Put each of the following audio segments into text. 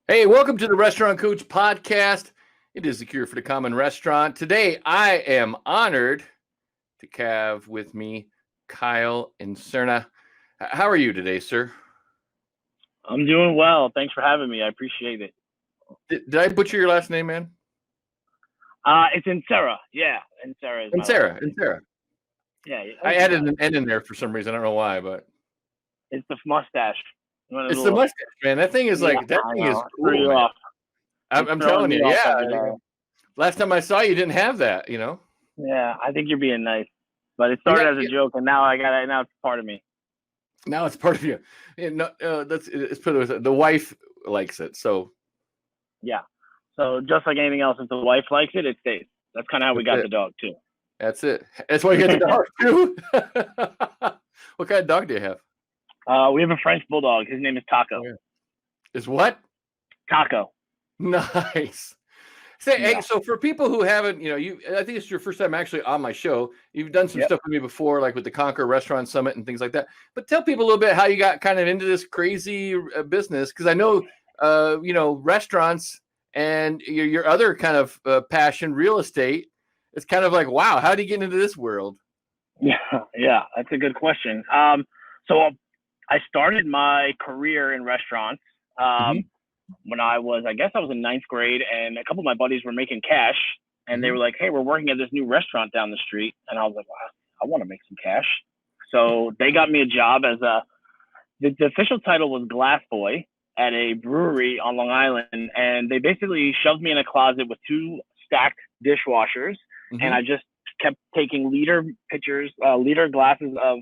Hey, welcome to the Restaurant Coach Podcast. It is the cure for the common restaurant. Today, I am honored to have with me Kyle Inserra. How are you today, sir? I'm doing well. Thanks for having me. I appreciate it. Did I butcher your last name, man? It's Inserra. Yeah, Inserra is my last Inserra. name. Inserra. Yeah, I added an N in there for some reason. I don't know why, but it's the mustache. it's the mustache, man. That thing is like that thing is Threw you cool, man. off. I'm telling you, yeah. Every day. Last time I saw you, didn't have that, you know. Yeah, I think you're being nice, but it started as a joke, and now I got it. Now it's part of me. Now it's part of you. It's put it. The wife likes it, so Yeah. So just like anything else, if the wife likes it, it stays. That's kind of how we got the dog too. That's it. That's why you get the dog too. What kind of dog do you have? We have a French bulldog. His name is Taco. Is what? Taco. Nice. Hey, so for people who haven't, I think it's your first time actually on my show. You've done some stuff with me before, like with the Conquer Restaurant Summit and things like that. But tell people a little bit how you got kind of into this crazy business, because I know, restaurants and your other kind of passion, real estate. It's kind of like, wow, how do you get into this world? Yeah, that's a good question. So I started my career in restaurants. When I was in ninth grade, and a couple of my buddies were making cash, and they were like, hey, we're working at this new restaurant down the street. And I was like, wow, I want to make some cash. So they got me a job as the official title was glass boy at a brewery on Long Island. And they basically shoved me in a closet with two stacked dishwashers. And I just kept taking liter glasses of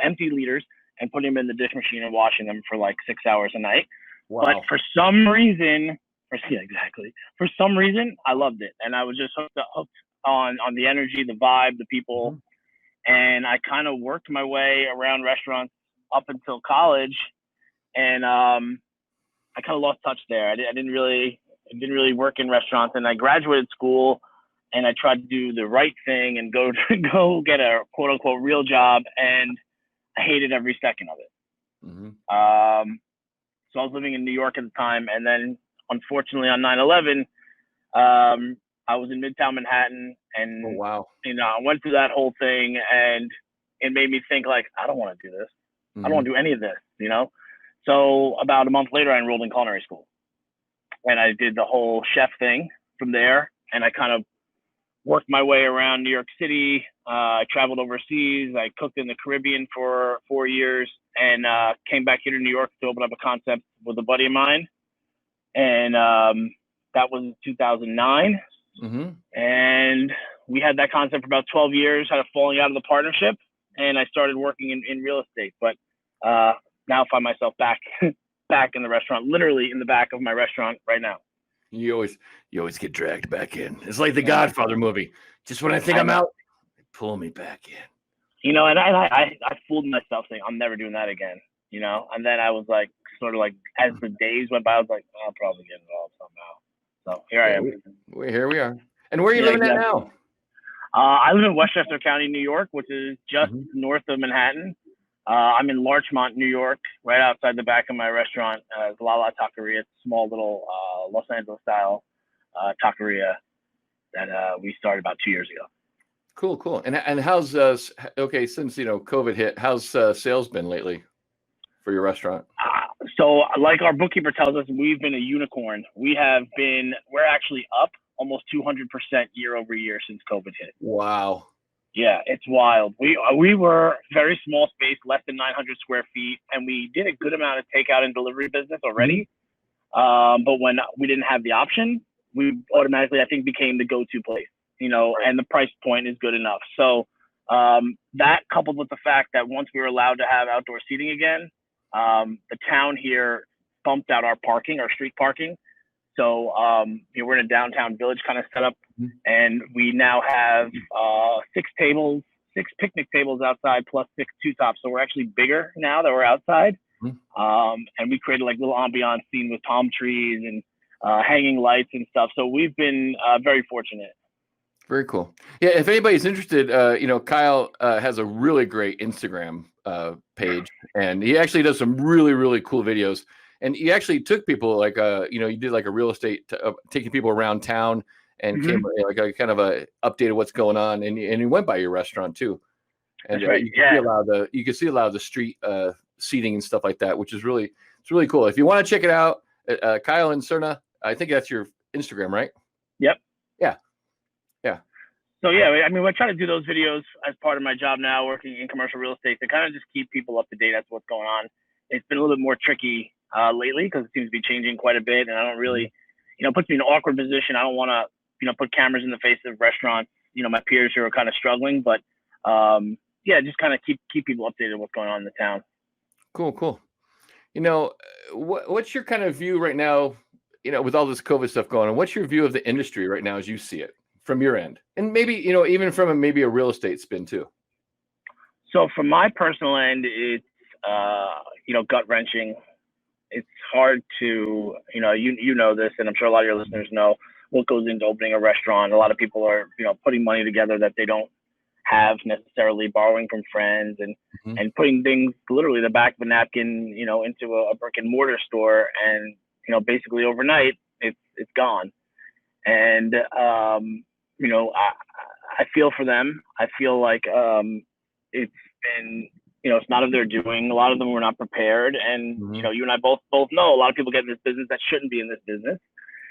empty liters and putting them in the dish machine and washing them for like 6 hours a night. Wow. But for some reason, I loved it. And I was just hooked on the energy, the vibe, the people. And I kind of worked my way around restaurants up until college. And I kind of lost touch there. I didn't really work in restaurants. And I graduated school, and I tried to do the right thing and go get a quote unquote real job. And I hated every second of it. So I was living in New York at the time, and then unfortunately on 9/11, I was in Midtown Manhattan, and I went through that whole thing, and it made me think like, I don't want to do this. I don't want to do any of this, So about a month later, I enrolled in culinary school, and I did the whole chef thing from there, and I kind of worked my way around New York City. I traveled overseas. I cooked in the Caribbean for 4 years, and came back here to New York to open up a concept with a buddy of mine. And that was in 2009. And we had that concept for about 12 years, had a falling out of the partnership, and I started working in real estate. But now I find myself back in the restaurant, literally in the back of my restaurant right now. You always get dragged back in. It's like the Godfather movie. Just when I think I'm out, they pull me back in. And I fooled myself saying I'm never doing that again. And then I was like, sort of like, as the days went by, I was like, I'll probably get involved somehow. So here I am. Here we are. And where are you living at now? I live in Westchester County, New York, which is just north of Manhattan. I'm in Larchmont, New York, right outside the back of my restaurant, La Taqueria. It's a small little Los Angeles style taqueria that we started about 2 years ago. Cool. And how's since COVID hit, how's sales been lately for your restaurant? So like our bookkeeper tells us, we've been a unicorn. We're actually up almost 200% year over year since COVID hit. Wow. Yeah, it's wild. We were very small space, less than 900 square feet, and we did a good amount of takeout and delivery business already. But when we didn't have the option, we automatically, I think, became the go-to place, and the price point is good enough. So that coupled with the fact that once we were allowed to have outdoor seating again, the town here bumped out our street parking. So we're in a downtown village kind of setup, and we now have 6 picnic tables outside plus 6 two-tops. So we're actually bigger now that we're outside. And we created like little ambiance scene with palm trees and hanging lights and stuff. So we've been very fortunate. Very cool. Yeah, if anybody's interested, Kyle has a really great Instagram page, and he actually does some really, really cool videos. And you actually took people like, you did like a real estate, taking people around town and came like a kind of a update of what's going on. And you went by your restaurant too. And That's right. you can see a lot of the street seating and stuff like that, which is it's really cool. If you want to check it out, Kyle Inserra, I think that's your Instagram, right? Yep. Yeah. So yeah, I mean, I try to do those videos as part of my job now, working in commercial real estate, to kind of just keep people up to date as to what's going on. It's been a little bit more tricky lately because it seems to be changing quite a bit, and I don't really, it puts me in an awkward position. I don't want to, put cameras in the face of restaurants, my peers who are kind of struggling, but just kind of keep people updated on what's going on in the town. Cool. What's your kind of view right now, with all this COVID stuff going on? What's your view of the industry right now as you see it from your end? And maybe, even from maybe a real estate spin too. So from my personal end, it's, gut wrenching. It's hard to, you know this, and I'm sure a lot of your listeners know what goes into opening a restaurant. A lot of people are, putting money together that they don't have necessarily, borrowing from friends and putting things literally the back of a napkin, into a brick and mortar store. And, basically overnight it's gone. And, I feel for them. I feel like it's been, it's not of their doing. A lot of them were not prepared. And, you and I both know a lot of people get in this business that shouldn't be in this business.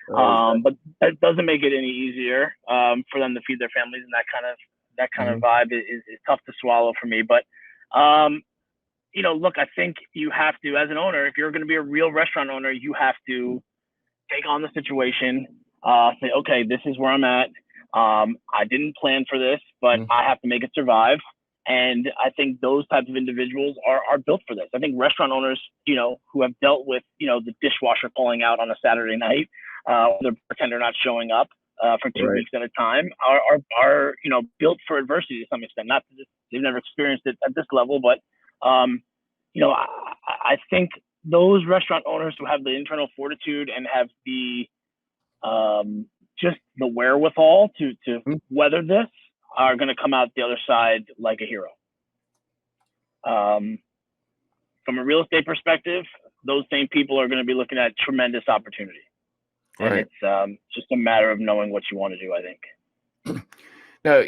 But that doesn't make it any easier for them to feed their families. And that kind of vibe is tough to swallow for me. But, look, I think you have to, as an owner, if you're going to be a real restaurant owner, you have to take on the situation, say, okay, this is where I'm at. I didn't plan for this, but I have to make it survive. And I think those types of individuals are built for this. I think restaurant owners, who have dealt with, the dishwasher falling out on a Saturday night, the bartender not showing up for 2 weeks at a time, are built for adversity to some extent. Not that they've never experienced it at this level, but I think those restaurant owners who have the internal fortitude and have the just the wherewithal to weather this are going to come out the other side like a hero. From a real estate perspective, those same people are going to be looking at tremendous opportunity. And it's just a matter of knowing what you want to do, I think. Now,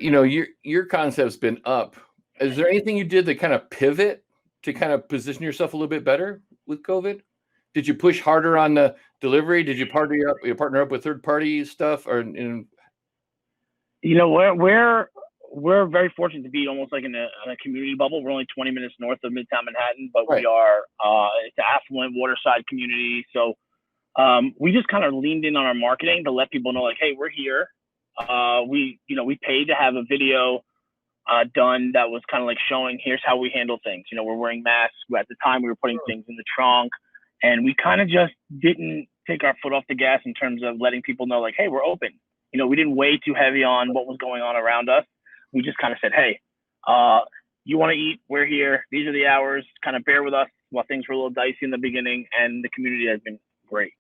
your concept's been up. Is there anything you did to kind of pivot to kind of position yourself a little bit better with COVID? Did you push harder on the delivery? Did you partner up with third-party stuff, or we're very fortunate to be almost like in a community bubble. We're only 20 minutes north of Midtown Manhattan, but we are it's an affluent waterside community. So we just kind of leaned in on our marketing to let people know, like, hey, we're here. We paid to have a video done that was kind of like showing, here's how we handle things. We're wearing masks. At the time, we were putting things in the trunk, and we kind of just didn't take our foot off the gas in terms of letting people know, like, hey, we're open. We didn't weigh too heavy on what was going on around us. We just kind of said, hey, you want to eat? We're here. These are the hours. Kind of bear with us while things were a little dicey in the beginning, and the community has been great.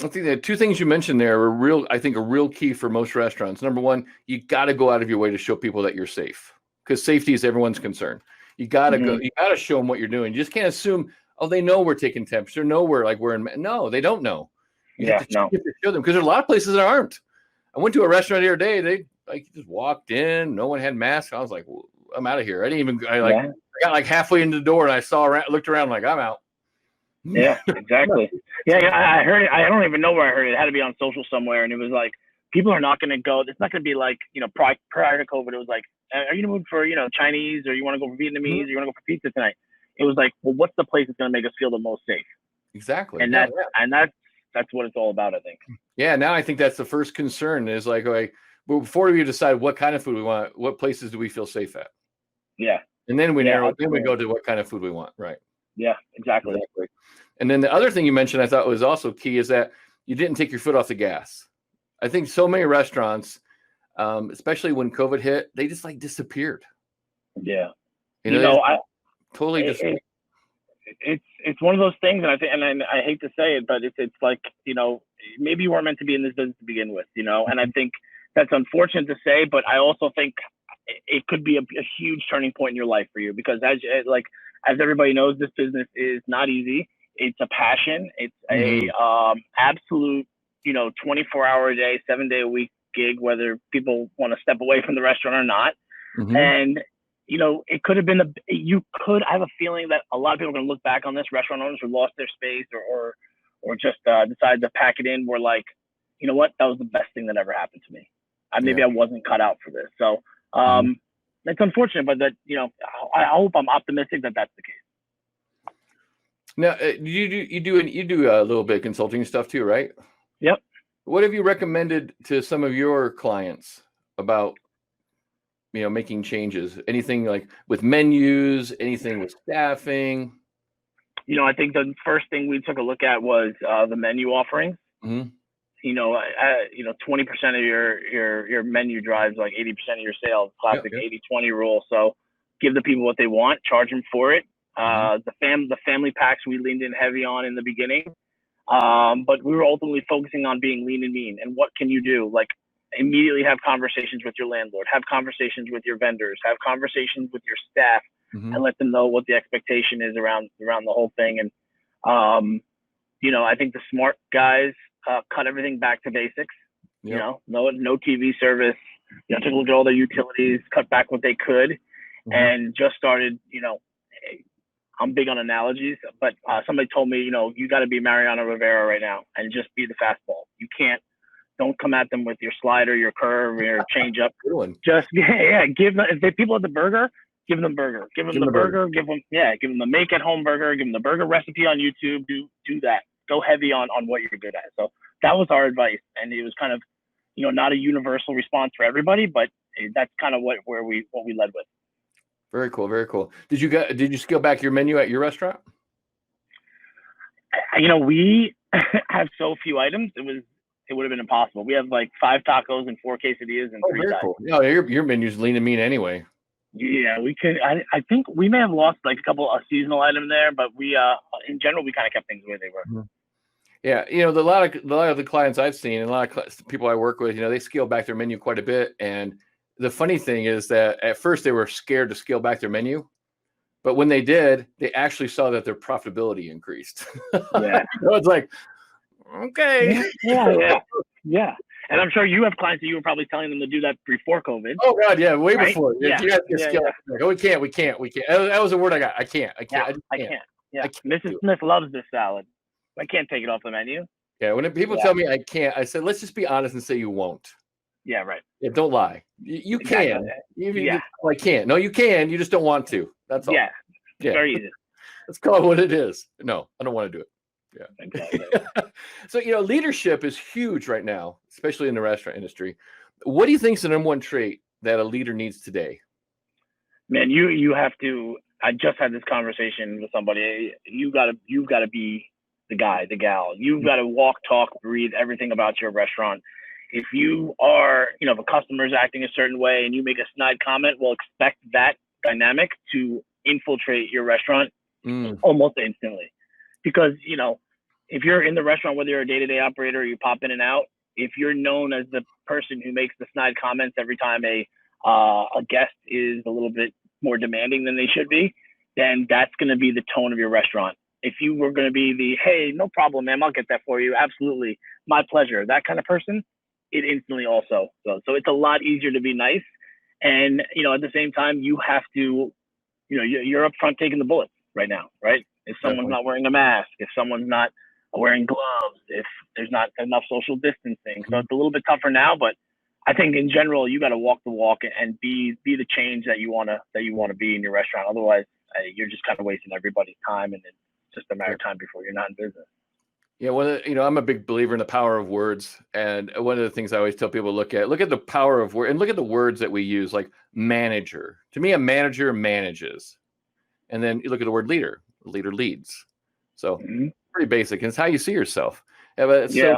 I think the two things you mentioned there are a real key for most restaurants. Number one, you got to go out of your way to show people that you're safe, because safety is everyone's concern. You got to go. You got to show them what you're doing. You just can't assume, oh, they know we're taking temperature. No, we're in. No, they don't know. You have to show them, because there's a lot of places that aren't. I went to a restaurant the other day. They just walked in. No one had masks. I was like, well, I'm out of here. I got like halfway into the door, and I looked around like, I'm out. Yeah, exactly. Yeah, I heard it. I don't even know where I heard it. It had to be on social somewhere, and it was like, people are not going to go. It's not going to be like, prior to COVID, it was like, are you in the mood for, Chinese, or you want to go for Vietnamese, or you want to go for pizza tonight? It was like, well, what's the place that's going to make us feel the most safe? Exactly. And that's what it's all about, I think. Yeah, now I think that's the first concern is like, okay, before we decide what kind of food we want, what places do we feel safe at? Yeah. And then we then we go to what kind of food we want. Right. Yeah, exactly. And then the other thing you mentioned I thought was also key is that you didn't take your foot off the gas. I think so many restaurants, especially when COVID hit, they just like disappeared. Yeah. I totally disappeared. It's one of those things, and I think, and I hate to say it, but it's like, maybe you weren't meant to be in this business to begin with, and I think that's unfortunate to say, but I also think it could be a huge turning point in your life for you, because as everybody knows, this business is not easy. it's a passion. It's a absolute, 24-hour a day, 7-day a week gig, whether people want to step away from the restaurant or not. And it could have been I have a feeling that a lot of people are going to look back on this, restaurant owners who lost their space or just decided to pack it in, were like, you know what, that was the best thing that ever happened to me. Maybe I wasn't cut out for this. So it's unfortunate, but that, I hope, I'm optimistic that that's the case. Now, you do a little bit of consulting stuff too, right? Yep. What have you recommended to some of your clients about, making changes? Anything like with menus, anything with staffing? I think the first thing we took a look at was the menu offerings. 20% of your menu drives like 80% of your sales. Classic 80-20 rule. So give the people what they want, charge them for it. The family packs we leaned in heavy on in the beginning, but we were ultimately focusing on being lean and mean. And what can you do? Like, immediately have conversations with your landlord, have conversations with your vendors, have conversations with your staff, and let them know what the expectation is around the whole thing. And I think the smart guys cut everything back to basics. No TV service. Took a look at all their utilities, cut back what they could, and just started. I'm big on analogies, but somebody told me, you got to be Mariano Rivera right now and just be the fastball. You can't. Don't come at them with your slider, your curve, your change up. Good one. Just give them, if they people at the burger, give them burger. Give them the burger. Give them the make at home burger. Give them the burger recipe on YouTube. Do that. Go heavy on what you're good at. So that was our advice, and it was kind of, not a universal response for everybody, but that's kind of what we led with. Very cool. Very cool. Did you scale back your menu at your restaurant? We have so few items. It would have been impossible. We have like 5 tacos and 4 quesadillas and 3 sides. Cool. No, your menu's lean and mean anyway. Yeah, we could. I think we may have lost like a seasonal item there, but we in general we kind of kept things the way they were. Yeah, a lot of the clients I've seen and a lot of people I work with, they scale back their menu quite a bit. And the funny thing is that at first they were scared to scale back their menu, but when they did, they actually saw that their profitability increased. Yeah, it's like, okay. Yeah. And I'm sure you have clients that you were probably telling them to do that before COVID. Oh God, yeah, way right? before. Yeah. You guys can scale. Like, oh, we can't. That was a word I got. I can't. I can't. Yeah. Mrs. Smith loves this salad. I can't take it off the menu. Yeah. When people tell me I can't, I said, let's just be honest and say you won't. Yeah. Right. Yeah. Don't lie. You can. I can't. No, you can. You just don't want to. That's all. Yeah. Very easy. Let's call it what it is. No, I don't want to do it. Yeah. Exactly. So, leadership is huge right now, especially in the restaurant industry. What do you think is the number one trait that a leader needs today? Man, you have to. I just had this conversation with somebody. You've got to be the guy, the gal. You've got to walk, talk, breathe everything about your restaurant. If you are, if a customer is acting a certain way and you make a snide comment, well, expect that dynamic to infiltrate your restaurant almost instantly. Because, if you're in the restaurant, whether you're a day-to-day operator or you pop in and out, if you're known as the person who makes the snide comments every time a guest is a little bit more demanding than they should be, then that's going to be the tone of your restaurant. If you were going to be the, hey, no problem, ma'am, I'll get that for you. Absolutely. My pleasure. That kind of person, it instantly also goes. So it's a lot easier to be nice. And, at the same time, you have to, you're up front taking the bullets right now, right? If someone's not wearing a mask, if someone's not wearing gloves, if there's not enough social distancing. So it's a little bit tougher now, but I think in general, you got to walk the walk and be the change that you want to be in your restaurant. Otherwise, you're just kind of wasting everybody's time, and it's just a matter of time before you're not in business. Yeah, I'm a big believer in the power of words, and one of the things I always tell people look at the power of word and look at the words that we use, like manager. To me, a manager manages, and then you look at the word leader. The leader leads. So pretty basic. And it's how you see yourself. So true.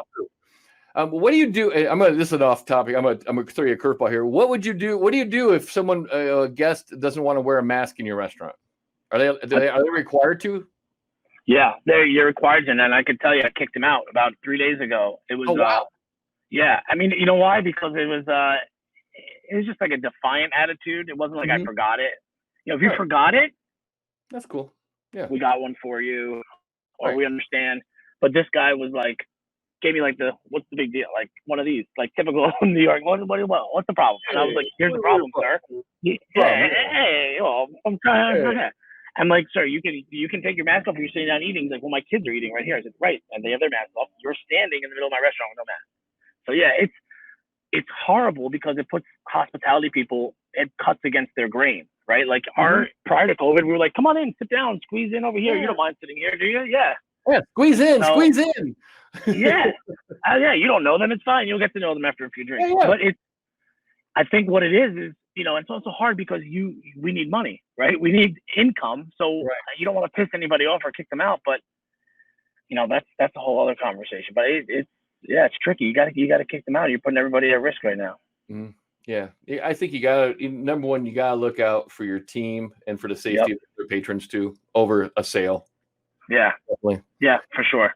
What do you do? This is an off topic. I'm gonna throw you a curveball here. What would you do? What do you do if someone, a guest, doesn't want to wear a mask in your restaurant? Are they required to? Yeah, you're required to. And I can tell you, I kicked him out about 3 days ago. It was wow. Yeah, I mean, you know why? Because it was just like a defiant attitude. It wasn't like I forgot it. If you forgot it, that's cool. Yeah, we got one for you. or Right. we understand. But this guy was like, gave me like what's the big deal? Like one of these, like typical New York. What's the problem? And I was like, here's the problem, sir. Hey, I'm trying. Hey. I'm like, sir, you can take your mask off if you're sitting down eating. He's like, well, my kids are eating right here. I said, right, and they have their masks off. You're standing in the middle of my restaurant with no mask. So yeah, it's horrible because it puts hospitality people, it cuts against their grain, right? Like prior to COVID, we were like, come on in, sit down, squeeze in over here. You don't mind sitting here, do you? Yeah. Yeah, squeeze in. Yeah. Yeah, you don't know them, it's fine. You'll get to know them after a few drinks. Yeah. But I think what it is, it's also hard because we need money, right? We need income. So you don't want to piss anybody off or kick them out, but that's a whole other conversation. But it's tricky. You gotta kick them out. You're putting everybody at risk right now. Yeah, I think number one, you gotta look out for your team and for the safety of their patrons too, over a sale. Yeah, definitely. Yeah, for sure.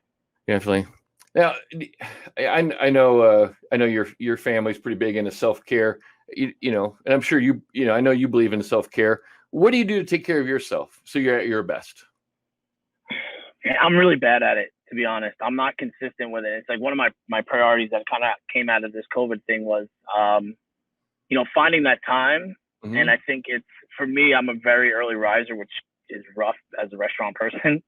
Definitely. Now, I know your family's pretty big into self-care. And I'm sure I know you believe in self-care. What do you do to take care of yourself so you're at your best? I'm really bad at it, to be honest. I'm not consistent with it. It's like one of my priorities that kind of came out of this COVID thing was, finding that time. And I think for me, I'm a very early riser, which is rough as a restaurant person.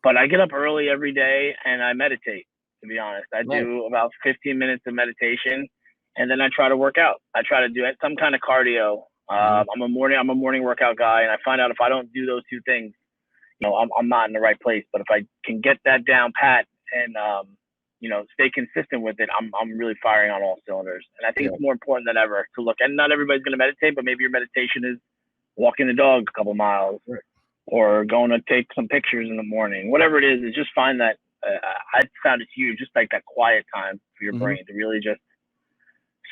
But I get up early every day and I meditate, to be honest. I do about 15 minutes of meditation, and then I try to work out. I try to do some kind of cardio. I'm a morning workout guy, and I find out if I don't do those two things, I'm not in the right place. But if I can get that down pat and stay consistent with it, I'm really firing on all cylinders. And I think it's more important than ever to look. And not everybody's going to meditate, but maybe your meditation is walking the dog a couple miles, or going to take some pictures in the morning. Whatever it is just find that. I found it's huge, just like that quiet time for your brain to really just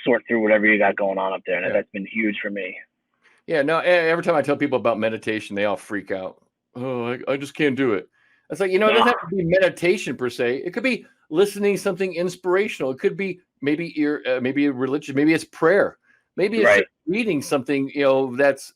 sort through whatever you got going on up there. And that's been huge for me. Yeah, no, every time I tell people about meditation, they all freak out. Oh, I just can't do it. It's like, it doesn't have to be meditation per se. It could be listening to something inspirational. It could be maybe a religion, maybe it's prayer. Maybe it's just reading something, that's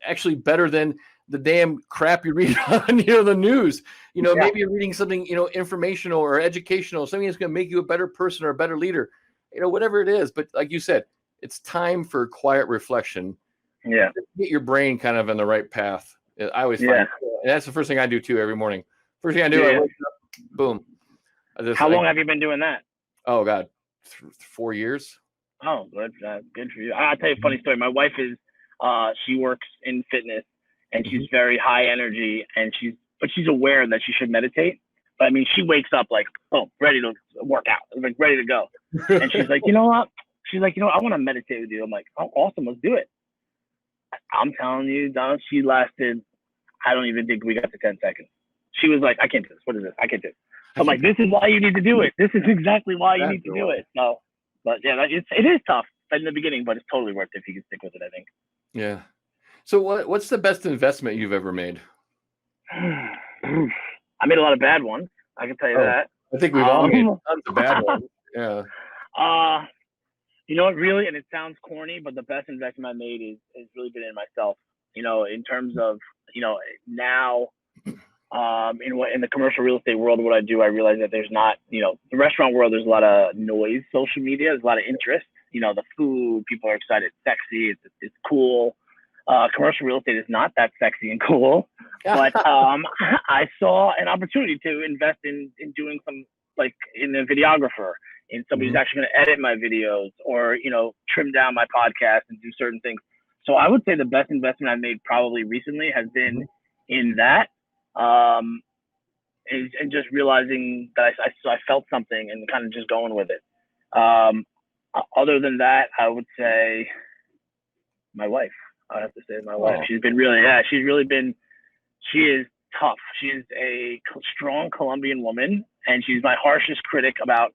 actually better than the damn crap you read on, the news. Maybe you're reading something, informational or educational, something that's going to make you a better person or a better leader, whatever it is. But like you said, it's time for quiet reflection. Yeah. Get your brain kind of on the right path. I always find, and that's the first thing I do too every morning. First thing I do, I wake up, boom. How long have you been doing that? Oh God, 4 years. Oh, good. Good for you. I'll tell you a funny story. My wife is, she works in fitness, and she's very high energy, and she's aware that she should meditate. But I mean, she wakes up like, ready to work out, like ready to go. And she's like, you know what? She's like, I want to meditate with you. I'm like, oh, awesome, let's do it. I'm telling you, Don, she lasted, I don't even think we got to 10 seconds. She was like, I can't do this. What is this? I can't do it. I'm like, this is why you need to do it. This is exactly why you need to do it. So, but yeah, it is tough in the beginning, but it's totally worth it if you can stick with it, I think. Yeah. So what's the best investment you've ever made? I made a lot of bad ones. I can tell you that. I think we've all made tons of bad ones. Yeah. You know what, really, and it sounds corny, but the best investment I made is really been in myself. In terms of, now, in the commercial real estate world, what I do, I realize that there's not, the restaurant world, there's a lot of noise, social media, there's a lot of interest. The food, people are excited, it's sexy, it's cool. Commercial real estate is not that sexy and cool, but I saw an opportunity to invest in doing some, like in a videographer, in somebody who's actually going to edit my videos, or trim down my podcast and do certain things. So I would say the best investment I've made probably recently has been in that, and just realizing that I felt something and kind of just going with it. Other than that, I would say my wife. I have to say my wife. She's been really, she is tough. She is a strong Colombian woman, and she's my harshest critic about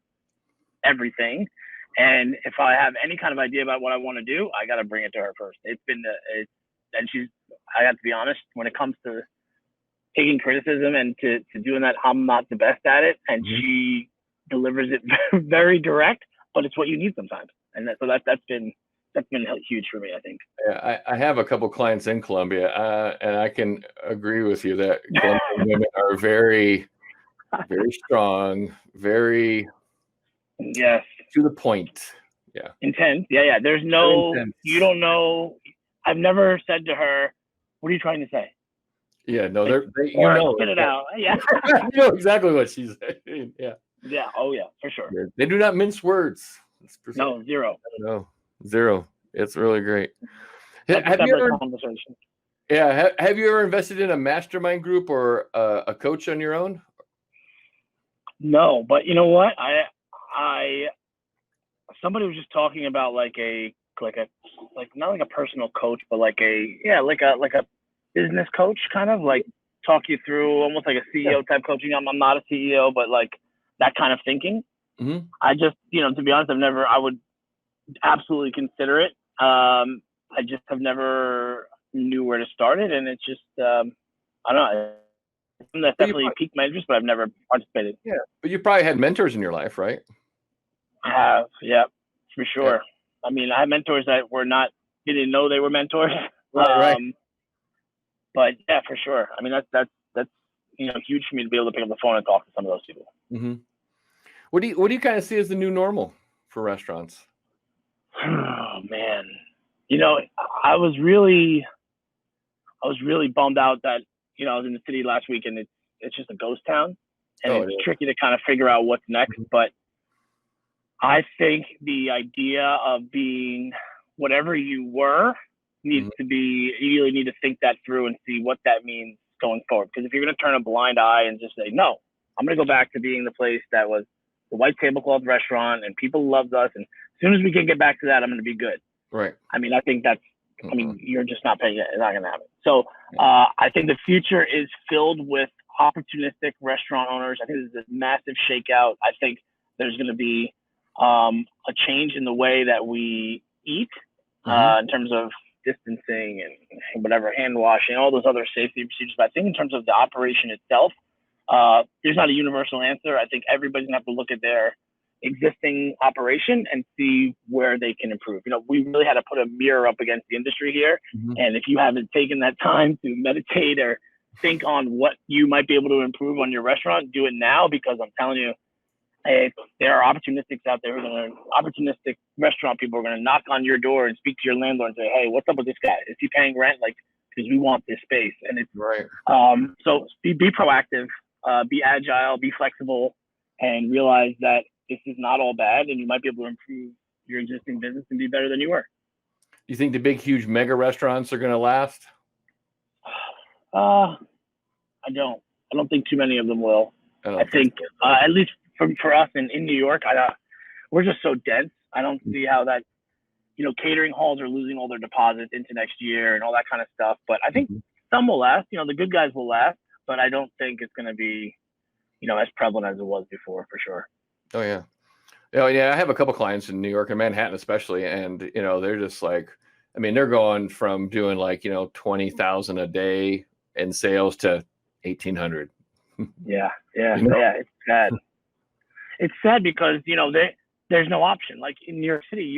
everything. And if I have any kind of idea about what I want to do, I got to bring it to her first. I have to be honest, when it comes to taking criticism and to doing that, I'm not the best at it. And she delivers it very direct, but it's what you need sometimes. And so that's been been huge for me, I think. Yeah, I have a couple clients in Colombia, and I can agree with you that Colombian women are very, very strong, very Yes. to the point. Yeah. Intense. Yeah. There's no, you don't know. I've never said to her, "What are you trying to say?" Yeah, no, like, you know, spit it out. Yeah. You know exactly what she's saying. Yeah. Yeah. Oh yeah, for sure. They do not mince words. No, zero. No, zero. It's really great. Like Have you ever? Conversation. Yeah. Have you ever invested in a mastermind group or a coach on your own? No, but you know what? Somebody was just talking about like not like a personal coach, but like a business coach, kind of like talk you through almost like a CEO type coaching. I'm not a CEO, but like that kind of thinking. Mm-hmm. I just, to be honest, I would absolutely consider it. I just have never knew where to start it, and it's just, I don't know. That's definitely piqued my interest, but I've never participated. Yeah, but you probably had mentors in your life, right? I have, yeah, for sure. Yeah. I mean, I had mentors that didn't know they were mentors. Right. But yeah, for sure. I mean, that's huge for me to be able to pick up the phone and talk to some of those people. Mm-hmm. What do you kind of see as the new normal for restaurants? Oh man, I was really bummed out that I was in the city last week and it's just a ghost town, and it's tricky to kind of figure out what's next. Mm-hmm. But I think the idea of being whatever you were needs to be, you really need to think that through and see what that means going forward. Because if you're going to turn a blind eye and just say, no, I'm going to go back to being the place that was the white tablecloth restaurant and people loved us, and as soon as we can get back to that, I'm going to be good. Right. I mean, I think that's, you're just not paying it. It's not going to happen. So I think the future is filled with opportunistic restaurant owners. I think there's this massive shakeout. I think there's going to be a change in the way that we eat in terms of distancing and whatever, hand washing, all those other safety procedures. But I think in terms of the operation itself, there's not a universal answer. I think everybody's gonna have to look at their existing operation and see where they can improve. We really had to put a mirror up against the industry here. And if you haven't taken that time to meditate or think on what you might be able to improve on your restaurant, do it now, because I'm telling you, there are opportunistics out there opportunistic restaurant people are going to knock on your door and speak to your landlord and say, hey, what's up with this guy? Is he paying rent? Like, because we want this space. And it's right. So be proactive, be agile, be flexible, and realize that this is not all bad, and you might be able to improve your existing business and be better than you were. You think the big, huge mega restaurants are going to last? I don't think too many of them will. I think at least for us in New York, we're just so dense. I don't see how that, catering halls are losing all their deposits into next year and all that kind of stuff. But I think some will last. The good guys will last, but I don't think it's going to be, as prevalent as it was before, for sure. Oh yeah. Oh yeah. I have a couple clients in New York and Manhattan especially, and they're just like, I mean, they're going from doing like 20,000 a day in sales to 1,800. Yeah. It's sad. It's sad because there's no option. Like in New York City,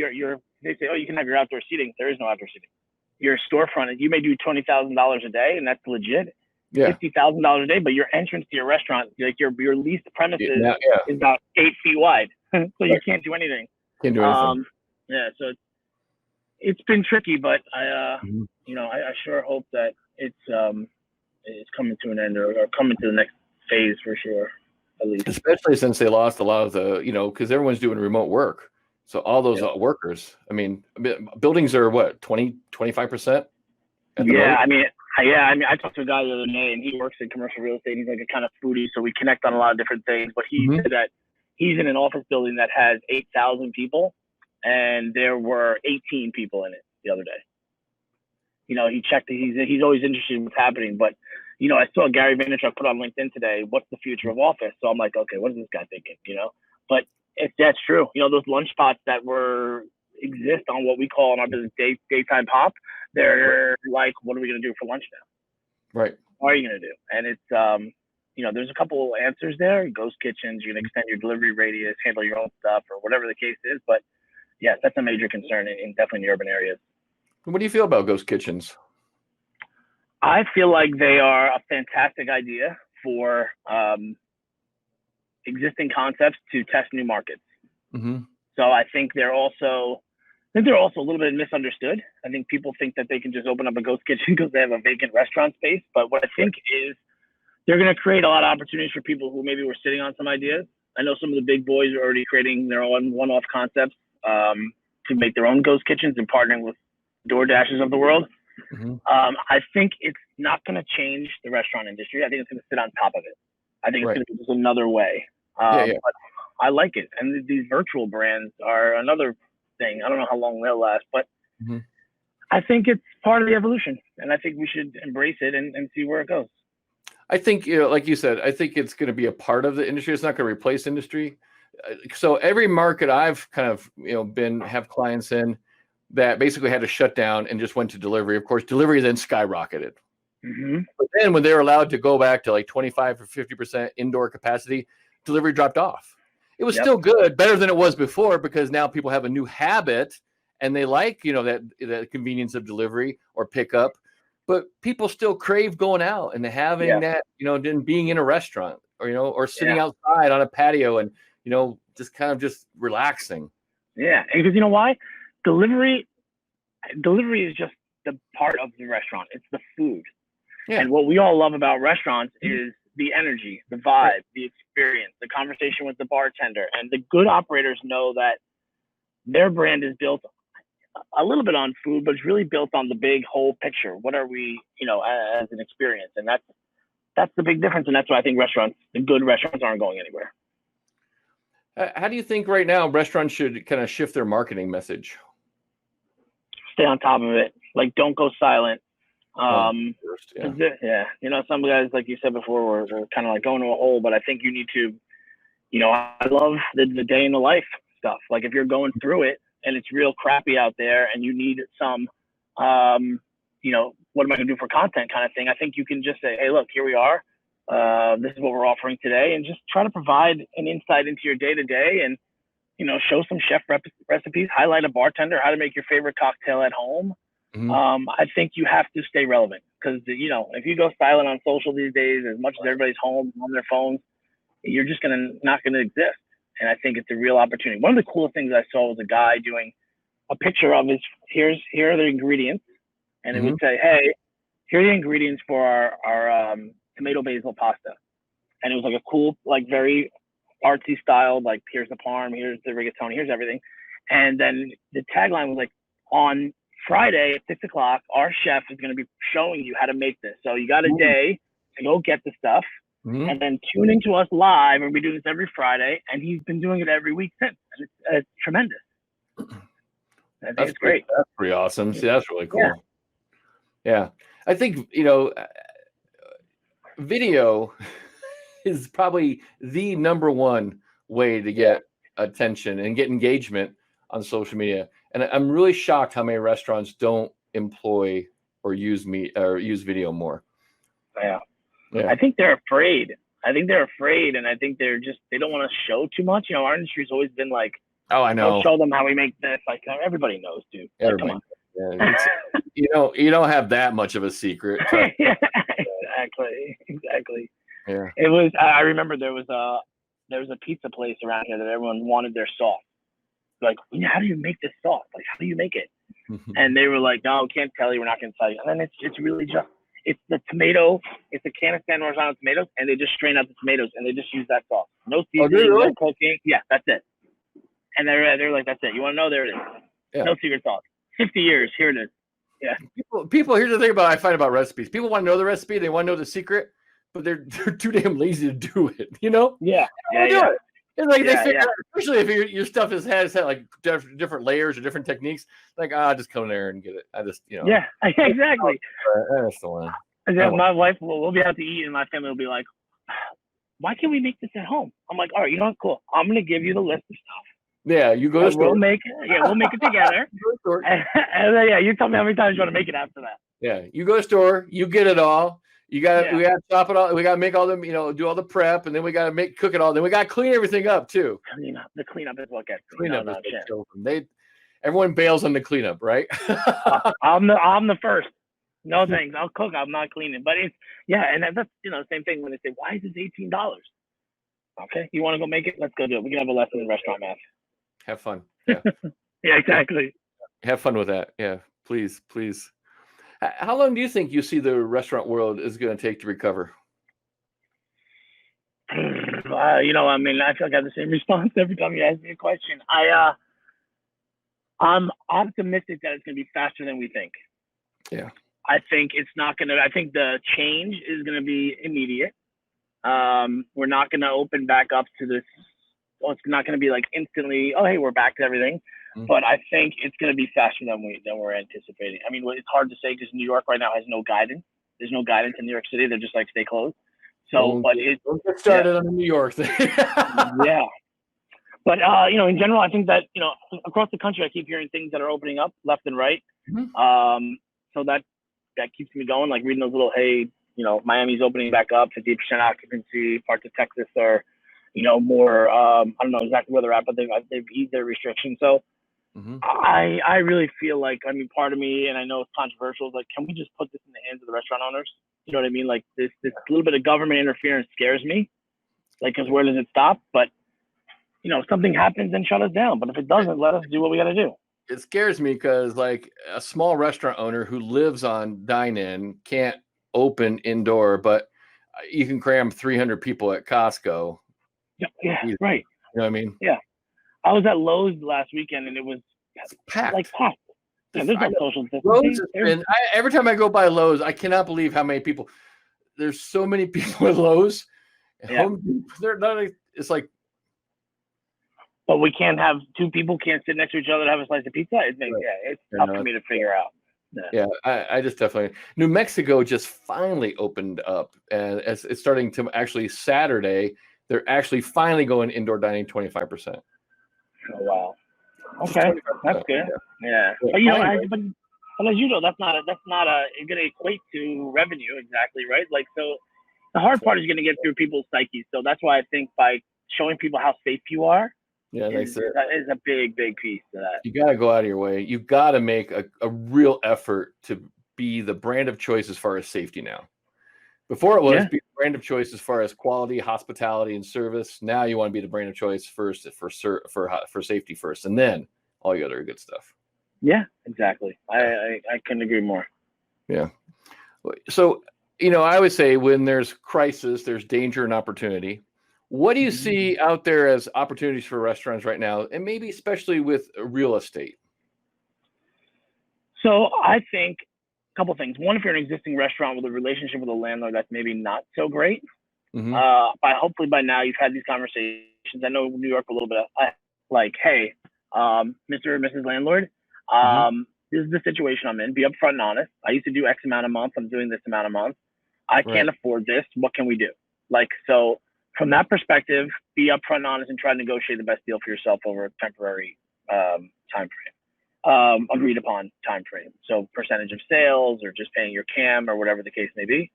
they say, oh, you can have your outdoor seating. There is no outdoor seating. Your storefront, you may do $20,000 a day, and that's legit. Yeah. $50,000 a day, but your entrance to your restaurant, like your leased premises, is about 8 feet wide, so you can't do anything. Can't do anything. Yeah, so it's been tricky, but I sure hope that it's coming to an end or coming to the next phase for sure. At least. Especially since they lost a lot of the, because everyone's doing remote work. So all those workers, I mean, buildings are what, 25%? Yeah, I talked to a guy the other day, and he works in commercial real estate. He's like a kind of foodie, so we connect on a lot of different things. But he said that he's in an office building that has 8,000 people, and there were 18 people in it the other day. He checked. He's always interested in what's happening. But I saw Gary Vaynerchuk put on LinkedIn today, "What's the future of office?" So I'm like, okay, what is this guy thinking? But that's true. Those lunch spots that exist on what we call in our business daytime pop. They're like, what are we going to do for lunch now? Right. What are you going to do? And it's, there's a couple answers there. Ghost kitchens, you can extend your delivery radius, handle your own stuff, or whatever the case is. But Yes, that's a major concern in definitely in the urban areas. What do you feel about ghost kitchens? I feel like they are a fantastic idea for existing concepts to test new markets. Mm-hmm. So I think they're also a little bit misunderstood. I think people think that they can just open up a ghost kitchen because they have a vacant restaurant space. But what I think is they're going to create a lot of opportunities for people who maybe were sitting on some ideas. I know some of the big boys are already creating their own one-off concepts to make their own ghost kitchens and partnering with DoorDashes of the world. Mm-hmm. I think it's not going to change the restaurant industry. I think it's going to sit on top of it. I think it's going to be just another way. But I like it. And these virtual brands are another thing. I don't know how long they'll last, but I think it's part of the evolution. And I think we should embrace it and see where it goes. I think, like you said, I think it's going to be a part of the industry. It's not going to replace industry. So every market I've kind of, have clients in that basically had to shut down and just went to delivery. Of course, delivery then skyrocketed. Mm-hmm. But then when they were allowed to go back to like 25 or 50% indoor capacity, delivery dropped off. It was still good, better than it was before, because now people have a new habit and they like, that convenience of delivery or pickup. But people still crave going out and having that, then being in a restaurant or sitting outside on a patio and, just kind of just relaxing. Yeah. Because you know why? Delivery is just the part of the restaurant. It's the food. Yeah. And what we all love about restaurants is the energy, the vibe, the experience, the conversation with the bartender. And the good operators know that their brand is built a little bit on food, but it's really built on the big whole picture. What are we, as an experience? And that's the big difference. And that's why I think the good restaurants aren't going anywhere. How do you think right now restaurants should kind of shift their marketing message? Stay on top of it. Like, don't go silent. Some guys, like you said before, were kind of like going to a hole, but I think you need to, I love the day in the life stuff. Like, if you're going through it and it's real crappy out there and you need some, what am I going to do for content kind of thing? I think you can just say, hey, look, here we are. This is what we're offering today, and just try to provide an insight into your day to day and, show some chef recipes, highlight a bartender, how to make your favorite cocktail at home. Mm-hmm. I think you have to stay relevant because, if you go silent on social these days, as much as everybody's home on their phones, you're just not going to exist. And I think it's a real opportunity. One of the coolest things I saw was a guy doing a picture of here are the ingredients. And it would say, hey, here are the ingredients for our tomato basil pasta. And it was like a cool, like very artsy style, like here's the parm, here's the rigatoni, here's everything. And then the tagline was like, on Friday at 6:00, our chef is going to be showing you how to make this. So you got a day to go get the stuff and then tune into us live. And we do this every Friday. And he's been doing it every week since. And it's tremendous. I think it's great. That's pretty awesome. See, that's really cool. Yeah. I think, video is probably the number one way to get attention and get engagement on social media. And I'm really shocked how many restaurants don't employ or use video more. Yeah. I think they're afraid. And I think they don't want to show too much. Our industry's always been like, oh, I know. Don't show them how we make this. Like, everybody knows, dude. Like, come on. Yeah, you don't have that much of a secret. Exactly. Yeah. It was. I remember there was a pizza place around here that everyone wanted their sauce. Like, how do you make this sauce? Like, how do you make it? And they were like, no, we can't tell you. We're not going to tell you. And then it's really just the tomato. It's a can of San Marzano tomatoes, and they just strain out the tomatoes and they just use that sauce. No seasoning, no cooking. Yeah, that's it. And they're like, that's it. You want to know? There it is. Yeah. No secret sauce. 50 years. Here it is. Yeah. People. Here's the thing I find about recipes. People want to know the recipe. They want to know the secret, but they're too damn lazy to do it. Yeah. Do it. It's like they figure out, especially if your stuff has had like different layers or different techniques. Like, just come in there and get it. I just, Yeah, exactly. That's the one. My wife we'll be out to eat, and my family will be like, "Why can't we make this at home?" I'm like, "All right, cool. I'm gonna give you the list of stuff. Yeah, you go to store. We'll make it together. And then, you tell me how many times you want to make it after that. Yeah, you go to store, you get it all. We got to chop it all. We got to make all them, do all the prep, and then we got to cook it all. Then we got to clean everything up too. The cleanup is what gets cleanup. everyone bails on the cleanup, right? I'm the first. No thanks. I'll cook. I'm not cleaning. But it's and that's the same thing when they say, why is this $18? Okay, you want to go make it? Let's go do it. We can have a lesson in restaurant math. Have fun. Yeah. Yeah, exactly. Have fun with that. Yeah, please. How long do you think you see the restaurant world is going to take to recover? I feel like I have the same response every time you ask me a question. I'm optimistic that it's going to be faster than we think. Yeah. I think it's not going to. I think the change is going to be immediate. We're not going to open back up to this. Well, it's not going to be like instantly. Oh, hey, we're back to everything. But I think it's going to be faster than we're anticipating. I mean, it's hard to say because New York right now has no guidance. There's no guidance in New York City. They're just like, stay closed. So, don't get started on the New York thing. Yeah. But, in general, I think that, across the country, I keep hearing things that are opening up left and right. So that keeps me going, like reading those little, hey, Miami's opening back up, 50% occupancy, parts of Texas are, more, I don't know exactly where they're at, but they've eased their restrictions. So I really feel like, part of me, and I know it's controversial, is like, can we just put this in the hands of the restaurant owners? You know what I mean? Like this little bit of government interference scares me, like, because where does it stop? But, if something happens, then shut us down. But if it doesn't, let us do what we got to do. It scares me because, like, a small restaurant owner who lives on dine-in can't open indoor, but you can cram 300 people at Costco. Yeah, right. You know what I mean? Yeah. I was at Lowe's last weekend, and it was packed. Like packed. Yeah, there's no social distancing. Every time I go by Lowe's, I cannot believe how many people. There's so many people at Lowe's. Yeah. They're not. It's like. But we can't have two people can't sit next to each other to have a slice of pizza. It's tough for me to figure out. Yeah, I just definitely. New Mexico just finally opened up, and as it's starting to actually Saturday, they're actually finally going indoor dining 25%. Oh wow! Okay, that's good. Yeah. But but as you know, that's not going to equate to revenue exactly, right? Like, so the hard part is going to get through people's psyches. So that's why I think by showing people how safe you are. Yeah, that is a big piece to that. You got to go out of your way. You got to make a real effort to be the brand of choice as far as safety now. Before it was be the brand of choice as far as quality, hospitality, and service. Now you want to be the brand of choice first for safety first, and then all the other good stuff. Yeah, exactly. I couldn't agree more. Yeah. So, I always say when there's crisis, there's danger and opportunity. What do you see out there as opportunities for restaurants right now, and maybe especially with real estate? So I think a couple things. One, if you're an existing restaurant with a relationship with a landlord that's maybe not so great, hopefully by now you've had these conversations. I know New York a little bit like, hey, Mr. or Mrs. Landlord, this is the situation I'm in. Be upfront and honest. I used to do X amount a month. I'm doing this amount a month. I can't afford this. What can we do? Like, so from that perspective, be upfront and honest and try to negotiate the best deal for yourself over a temporary time frame, agreed upon time frame. So percentage of sales or just paying your CAM or whatever the case may be.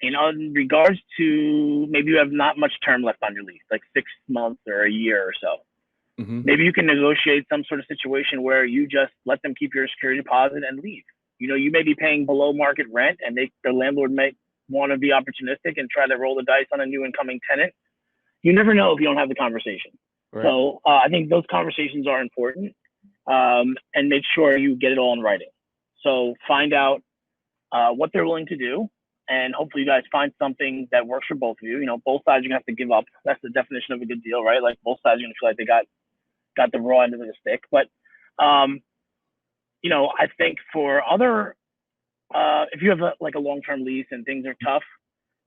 In regards to maybe you have not much term left on your lease, like 6 months or a year or so. Maybe you can negotiate some sort of situation where you just let them keep your security deposit and leave. You may be paying below market rent, and their landlord may want to be opportunistic and try to roll the dice on a new incoming tenant. You never know if you don't have the conversation. Right. So I think those conversations are important, and make sure you get it all in writing. So find out what they're willing to do, and hopefully you guys find something that works for both of you. Both sides are gonna have to give up. That's the definition of a good deal, right? Like both sides are gonna feel like they got the raw end of the stick. But I think for other if you have a long-term lease and things are tough,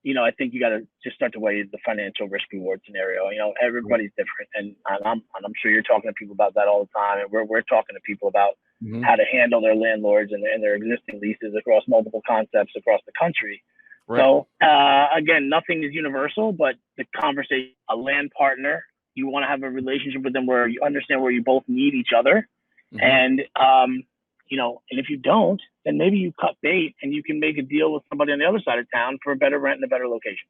I think you got to just start to weigh the financial risk reward scenario. Everybody's different, and I'm sure you're talking to people about that all the time, and we're talking to people about how to handle their landlords and their existing leases across multiple concepts across the country. Right. So again, nothing is universal, but the conversation, a land partner, you want to have a relationship with them where you understand where you both need each other, and and if you don't, then maybe you cut bait and you can make a deal with somebody on the other side of town for a better rent and a better location.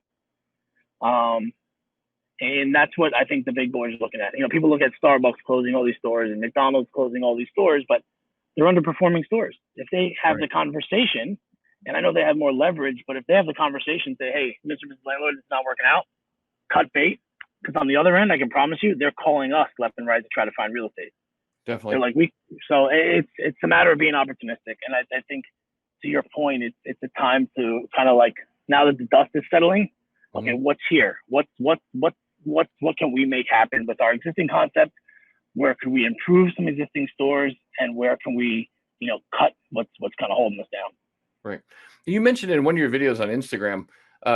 And that's what I think the big boys are looking at. People look at Starbucks closing all these stores and McDonald's closing all these stores, but they're underperforming stores. If they have the conversation, and I know they have more leverage, but if they have the conversation, say, hey, Mr. and Mrs. Landlord, it's not working out, cut bait. Because on the other end, I can promise you, they're calling us left and right to try to find real estate. Definitely. They're like, so it's a matter of being opportunistic. And I think, to your point, it's a time to kind of like, now that the dust is settling, okay, what's here? What can we make happen with our existing concept? Where can we improve some existing stores, and where can we, cut what's kind of holding us down? Right. You mentioned in one of your videos on Instagram,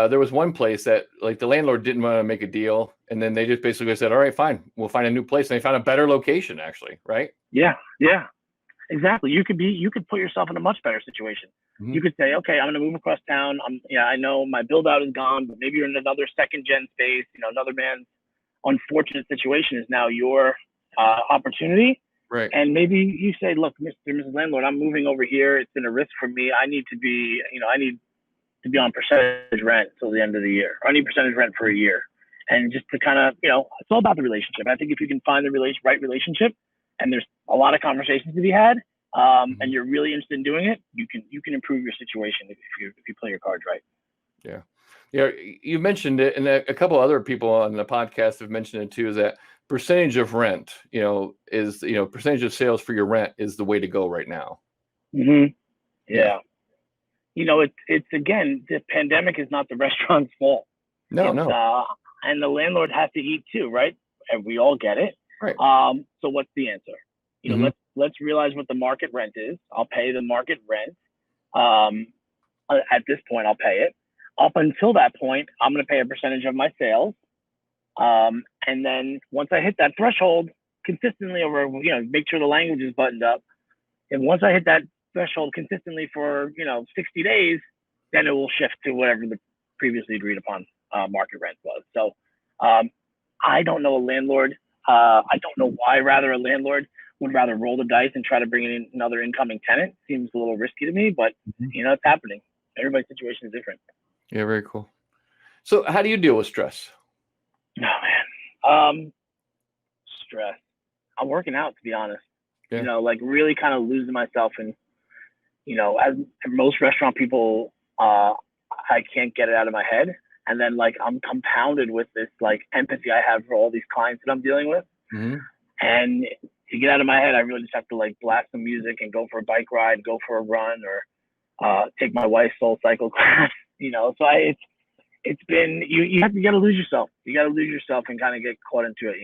there was one place that like the landlord didn't want to make a deal, and then they just basically said, all right, fine, we'll find a new place. And they found a better location, actually, right? Yeah, exactly. You could put yourself in a much better situation. You could say, okay, I'm going to move across town. I know my build out is gone, but maybe you're in another second gen space. Another man's unfortunate situation is now your opportunity. Right. And maybe you say, look, Mr. and Mrs. Landlord, I'm moving over here. It's been a risk for me. I need to be on percentage rent till the end of the year. Or I need percentage rent for a year. And just to kind of, it's all about the relationship. I think if you can find the right relationship, and there's a lot of conversations to be had, and you're really interested in doing it, you can improve your situation if you play your cards right. Yeah. Yeah. You mentioned it, and a couple other people on the podcast have mentioned it too, is that percentage of rent, is, percentage of sales for your rent is the way to go right now. Mm-hmm. Yeah. It's again, the pandemic is not the restaurant's fault. No. And the landlord has to eat too, right? And we all get it. Right. So what's the answer? Let's realize what the market rent is. I'll pay the market rent. At this point, I'll pay it. Up until that point, I'm going to pay a percentage of my sales. And then once I hit that threshold consistently over, make sure the language is buttoned up. And once I hit that threshold consistently for, 60 days, then it will shift to whatever the previously agreed upon market rent was. So I don't know a landlord. I don't know why rather a landlord would rather roll the dice and try to bring in another incoming tenant. Seems a little risky to me, but it's happening. Everybody's situation is different. Yeah, very cool. So how do you deal with stress? Oh man. Stress. I'm working out, to be honest. Yeah. Like really kind of losing myself in, as most restaurant people, I can't get it out of my head. And then like I'm compounded with this like empathy I have for all these clients that I'm dealing with. And to get out of my head, I really just have to like blast some music and go for a bike ride, go for a run, or take my wife's soul cycle class. So it's been you got to lose yourself. You got to lose yourself and kind of get caught into it.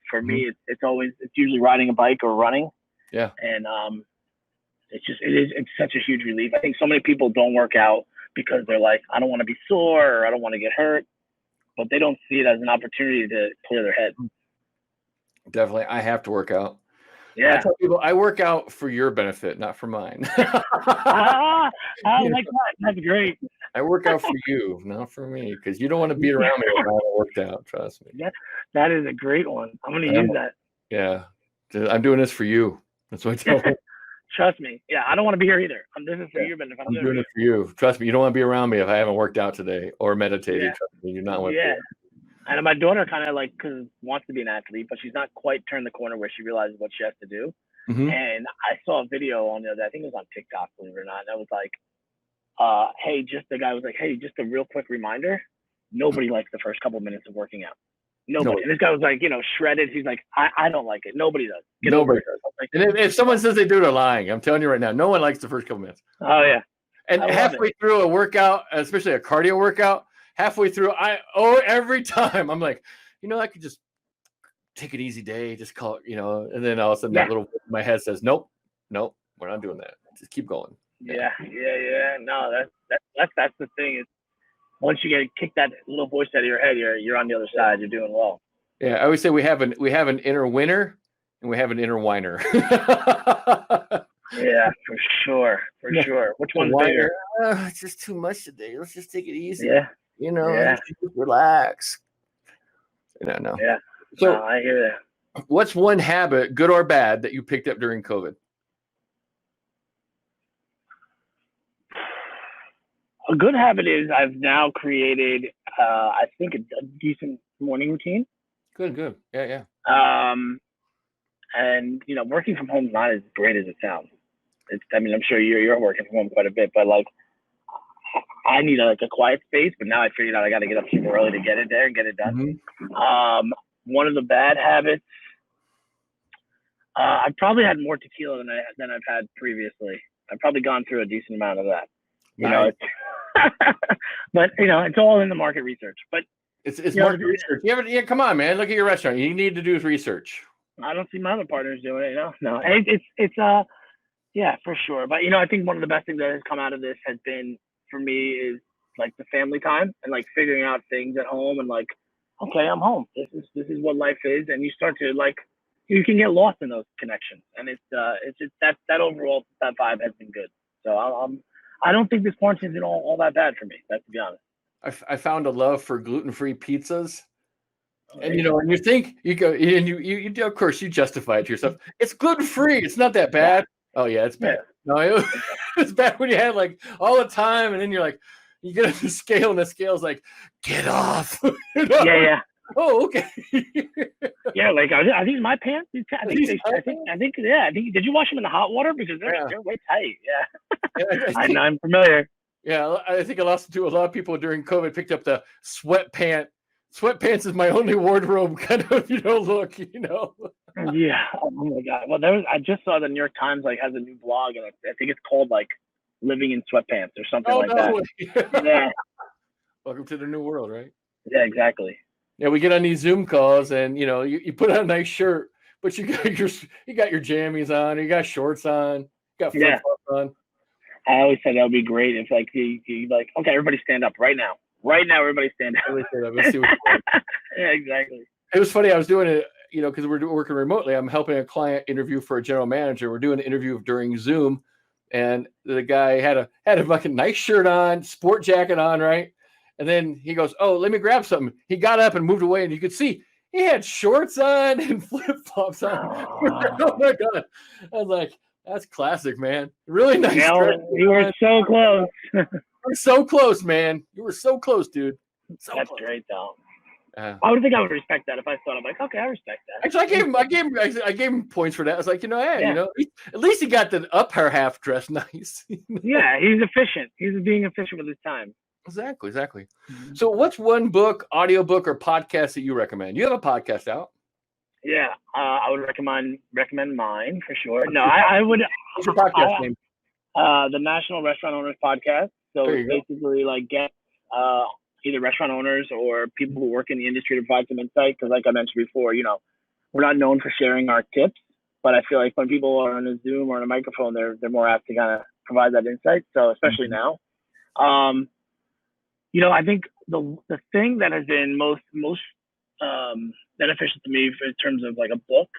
For me, it's usually riding a bike or running. Yeah. And it's such a huge relief. I think so many people don't work out because they're like, I don't want to be sore or I don't want to get hurt, but they don't see it as an opportunity to clear their head. Definitely. I have to work out. Yeah. I tell people I work out for your benefit, not for mine. I like that. That's great. I work out for you, not for me, because you don't want to beat around me when I haven't worked out. Trust me. That is a great one. I'm going to use that. Yeah. I'm doing this for you. That's what I tell them. Trust me. Yeah, I don't want to be here either. I'm doing it for your benefit. I'm doing it for you. Trust me. You don't want to be around me if I haven't worked out today or meditated. Yeah. Trust me. You're not want to. Yeah. And my daughter kind of like wants to be an athlete, but she's not quite turned the corner where she realizes what she has to do. And I saw a video on the other, I think it was on TikTok, believe it or not. And I was like, the guy was like, hey, just a real quick reminder. Nobody likes the first couple minutes of working out. Nobody. And this guy was like, shredded. He's like, I don't like it. Nobody does. Nobody does. Like, and if someone says they do, they're lying. I'm telling you right now, no one likes the first couple minutes. Oh yeah. And halfway through a workout, especially a cardio workout, halfway through, every time I'm like, I could just take an easy day, just call it, and then all of a sudden that little voice in my head says, nope, we're not doing that. Just keep going. Yeah. No, that's the thing is once you kick that little voice out of your head, you're on the other side. You're doing well. Yeah, I always say we have an inner winner and we have an inner whiner. Yeah, for sure. Which one's bigger? It's just too much today. Let's just take it easy. Yeah. Just relax. No. Yeah. So I hear that. What's one habit, good or bad, that you picked up during COVID? A good habit is I've now created, I think, a decent morning routine. Good. Yeah. And working from home is not as great as it sounds. I'm sure you're working from home quite a bit, but like I need a quiet space. But now I figured out I got to get up super early to get it there and get it done. Mm-hmm. One of the bad habits. I've probably had more tequila than I've had previously. I've probably gone through a decent amount of that. Nice. But it's all in the market research. But it's market research. Yeah, come on, man. Look at your restaurant. You need to do research. I don't see my other partners doing it. No. It's yeah, for sure. But I think one of the best things that has come out of this has been for me is like the family time and like figuring out things at home and like, okay, I'm home. This is what life is, and you start to like. You can get lost in those connections, and it's just that overall that vibe has been good. So I don't think this quarantine's been all that bad for me. That's to be honest. I found a love for gluten-free pizzas, and and you think you go and you of course you justify it to yourself. It's gluten-free. It's not that bad. Yeah. Oh yeah, it's bad. Yeah. No, it's bad when you had like all the time, and then you're like you get on the scale, and the scale's like get off. Yeah. Oh, okay. Yeah, like are these my pants? I think. Did you wash them in the hot water because they're way tight? Yeah. I'm familiar. Yeah, I think a lot of people during COVID picked up the sweatpants. Sweatpants is my only wardrobe kind of look. Yeah. Oh my God. Well, I just saw the New York Times like has a new blog, and I think it's called like living in sweatpants or something that. Yeah. Welcome to the new world, right? Yeah, exactly. Yeah, we get on these Zoom calls, and you put on a nice shirt, but you got your jammies on, or you got shorts on, you got flip flops on. I always said that would be great if like you like, okay, everybody stand up right now. Right now, everybody stand up. Let's see yeah, exactly. It was funny. I was doing it, because we're working remotely. I'm helping a client interview for a general manager. We're doing an interview during Zoom, and the guy had a fucking nice shirt on, sport jacket on, right? And then he goes, "Oh, let me grab something." He got up and moved away, and you could see he had shorts on and flip flops on. Oh my God! I was like, "That's classic, man. Really nice." You were so close. You're so close, man. You were so close, dude. That's close. Great, though. I would think I would respect that if I thought. I'm like, okay, I respect that. Actually, I gave him points for that. I was like, at least he got the upper half dressed nice. Yeah, he's efficient. He's being efficient with his time. Exactly. Mm-hmm. So what's one book, audiobook, or podcast that you recommend? You have a podcast out? Yeah, I would recommend mine for sure. No, I would. What's your podcast name? The National Restaurant Owners Podcast. So basically like get either restaurant owners or people who work in the industry to provide some insight. Because like I mentioned before, we're not known for sharing our tips, but I feel like when people are on a Zoom or on a microphone, they're more apt to kind of provide that insight. So especially now. I think the thing that has been most beneficial to me in terms of like a book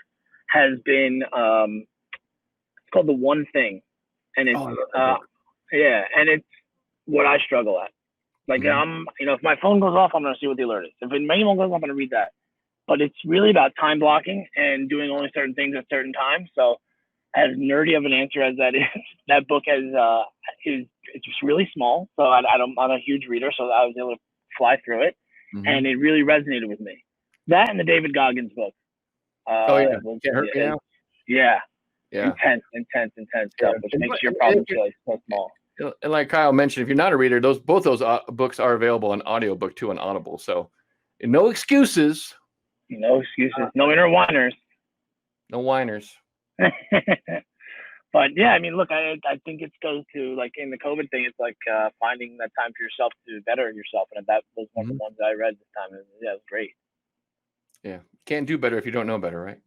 has been it's called The One Thing, and it's and it's what I struggle at. Like if my phone goes off, I'm gonna see what the alert is. If my email goes off, I'm gonna read that. But it's really about time blocking and doing only certain things at certain times. So as nerdy of an answer as that is, that book it's just really small. So I'm a huge reader, so I was able to fly through it, and it really resonated with me. That and the David Goggins book. Can't hurt me now. Yeah. Intense stuff, which makes your problem feel like so small. And like Kyle mentioned, if you're not a reader, both those books are available on audiobook too on Audible. So no excuses. No excuses. No inner whiners. No whiners. But yeah, I mean, look, I think it goes to like in the COVID thing, it's like finding that time for yourself to better yourself, and that was one of the ones I read this time. It was great. Yeah, can't do better if you don't know better, right?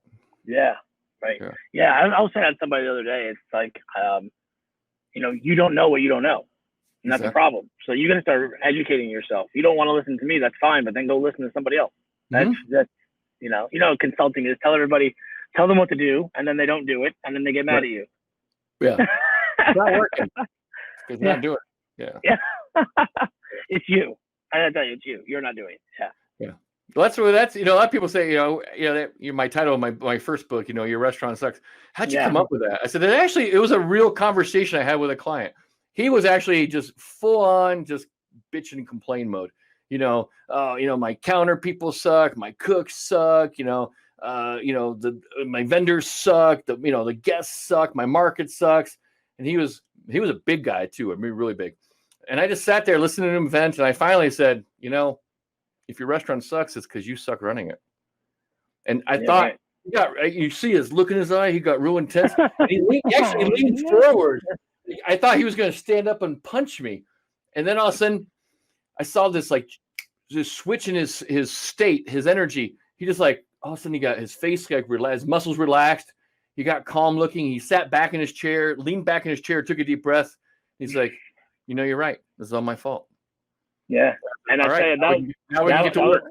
Yeah, right. Yeah, I was saying that to somebody the other day. It's like, you don't know what you don't know, and that's a problem. So you got to start educating yourself. You don't want to listen to me, that's fine, but then go listen to somebody else. That's consulting is tell them what to do, and then they don't do it, and then they get mad at you. Yeah, it's not working. It's not doing it. Yeah. It's you. I gotta tell you, it's you. You're not doing it. Yeah. Well, that's a lot of people say, my title of my first book, your restaurant sucks. How'd you come up with that? I said, it was a real conversation I had with a client. He was actually just full on, just bitch and complain mode. My counter people suck, my cooks suck, my vendors suck, the guests suck, my market sucks. And he was a big guy too. I mean, really big. And I just sat there listening to him vent, and I finally said, if your restaurant sucks, it's because you suck running it. And I thought, you see his look in his eye, he got real intense. And he actually leaned forward. I thought he was going to stand up and punch me. And then all of a sudden, I saw this switch in his state, his energy. He just all of a sudden he got his face relaxed, his muscles relaxed. He got calm looking. He sat back in his chair, leaned back in his chair, took a deep breath. He's like, you're right. This is all my fault. Yeah. And I tell you, now we can get to work.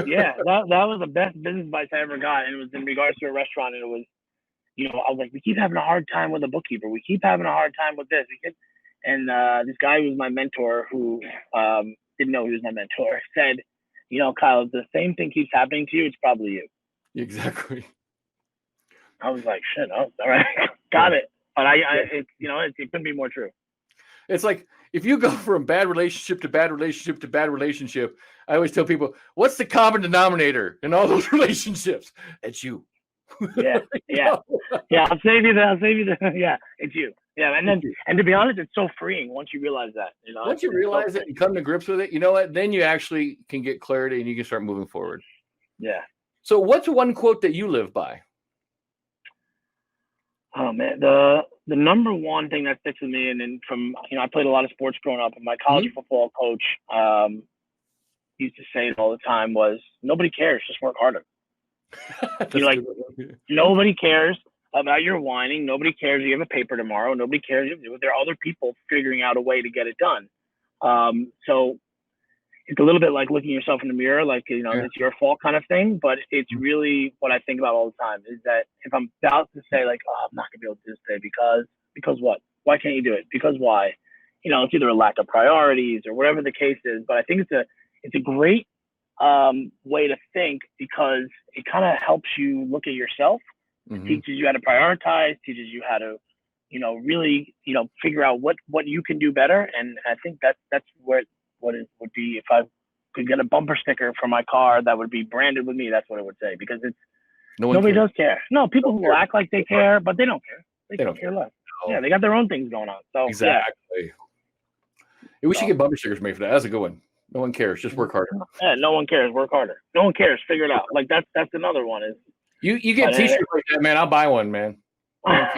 Yeah, that was the best business advice I ever got. And it was in regards to a restaurant. And it was, I was like, we keep having a hard time with a bookkeeper. We keep having a hard time with this. And this guy who was my mentor, who didn't know he was my mentor, said, Kyle, if the same thing keeps happening to you, it's probably you. Exactly. I was like, shit, all right, got it. But it couldn't be more true. It's like, if you go from bad relationship to bad relationship to bad relationship, I always tell people, what's the common denominator in all those relationships? It's you. Yeah. I'll save you the. Yeah, it's you. Yeah, and to be honest, it's so freeing once you realize that. Once you realize it and come to grips with it, you know what? Then you actually can get clarity and you can start moving forward. Yeah. So, what's one quote that you live by? Oh man, the number one thing that sticks with me, and then from I played a lot of sports growing up, and my college football coach used to say it all the time was, nobody cares, just work harder. Nobody cares about your whining. Nobody cares if you have a paper tomorrow. Nobody cares if there are other people figuring out a way to get it done. So it's a little bit like looking yourself in the mirror, it's your fault kind of thing. But it's really what I think about all the time is that if I'm about to say I'm not gonna be able to do this today because what? Why can't you do it? Because why? It's either a lack of priorities or whatever the case is. But I think it's a great way to think, because it kind of helps you look at yourself. It teaches you how to prioritize, teaches you how to, really, figure out what you can do better. And I think that's what it would be. If I could get a bumper sticker for my car that would be branded with me, that's what it would say, because nobody does care. No, people who act like they care, but they don't care. They don't care less. No. Yeah, they got their own things going on. So exactly. Yeah. We should get bumper stickers made for that. That's a good one. No one cares. Just work harder. Yeah, no one cares. Work harder. No one cares. Figure it out. That's another one. Is you get T-shirts like that, man? I'll buy one, man. No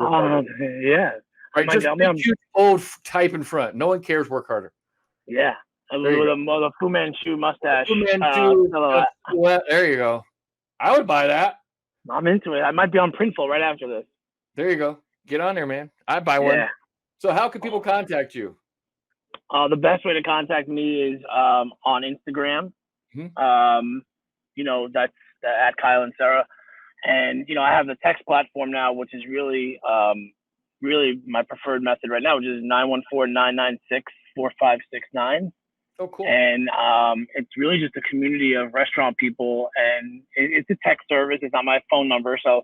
one cares. Yeah. Right. Just huge old type in front. No one cares. Work harder. Yeah. With a Fu Manchu mustache. Fu Manchu. There you go. I would buy that. I'm into it. I might be on Printful right after this. There you go. Get on there, man. I'd buy one. So how can people contact you? The best way to contact me is on Instagram. That's at Kyle Inserra. And, I have the text platform now, which is really my preferred method right now, which is 914-996-4569. Oh, cool. And it's really just a community of restaurant people, and it's a text service. It's not my phone number. So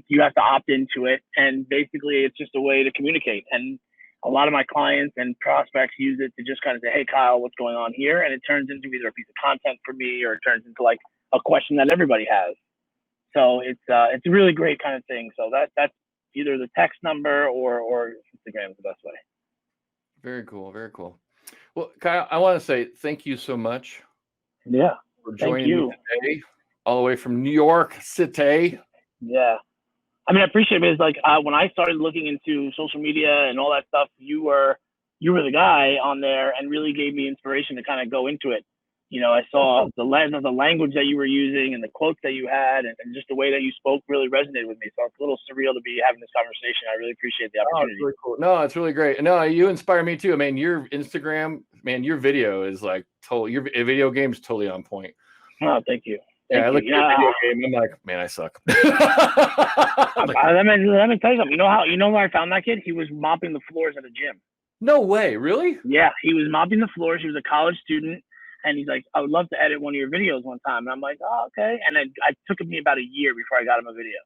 you have to opt into it. And basically it's just a way to communicate. And a lot of my clients and prospects use it to just kind of say, hey, Kyle, what's going on here? And it turns into either a piece of content for me, or it turns into a question that everybody has. So it's a really great kind of thing. So that's either the text number or Instagram is the best way. Very cool. Very cool. Well, Kyle, I want to say thank you so much. Yeah. For joining me today, all the way from New York City. Yeah. I mean, I appreciate it. It's like when I started looking into social media and all that stuff, you were the guy on there and really gave me inspiration to kind of go into it. I saw the language that you were using and the quotes that you had, and just the way that you spoke really resonated with me. So it's a little surreal to be having this conversation. I really appreciate the opportunity. It's really cool. No, it's really great. No, you inspire me too. I mean, your Instagram, man, your video is your video game is totally on point. Oh, thank you. I look at your video game and I'm like, man, I suck. Let me tell you something. You know where I found that kid? He was mopping the floors at a gym. No way, really? Yeah, he was mopping the floors. He was a college student, and he's like, I would love to edit one of your videos one time. And I'm like, oh, okay. And then it took me about a year before I got him a video.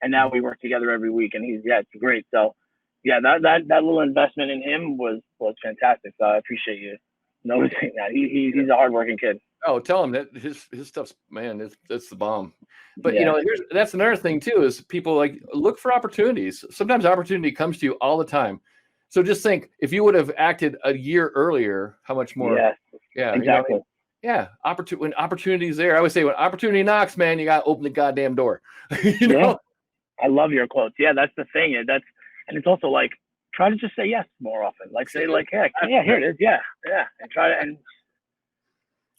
And now we work together every week, and it's great. So yeah, that little investment in him was fantastic. So I appreciate you. noticing that. He's a hardworking kid. Oh, tell him that his stuff's, man, that's the bomb. But Yeah. that's another thing too, is people like look for opportunities. Sometimes opportunity comes to you all the time. So just think, if you would have acted a year earlier, how much more? Yes, Yeah, exactly. Yeah, when opportunity's there, I always say, when opportunity knocks, man, you got to open the goddamn door. Yeah, I love your quotes. Yeah, that's the thing. And it's also like, try to just say yes more often. Like, say like, yeah, here it is. Yeah, and try to, and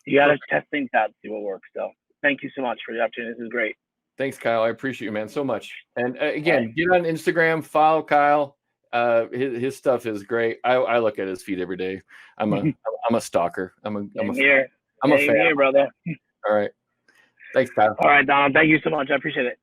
you got to test things out and see what works. So thank you so much for the opportunity. This is great. Thanks, Kyle. I appreciate you, man, so much. And again, get on Instagram, follow Kyle. His stuff is great. I look at his feed every day. I'm a stalker. I'm a fan. Here, brother. All right. Thanks, Kyle. All right, Donald. Thank you so much. I appreciate it.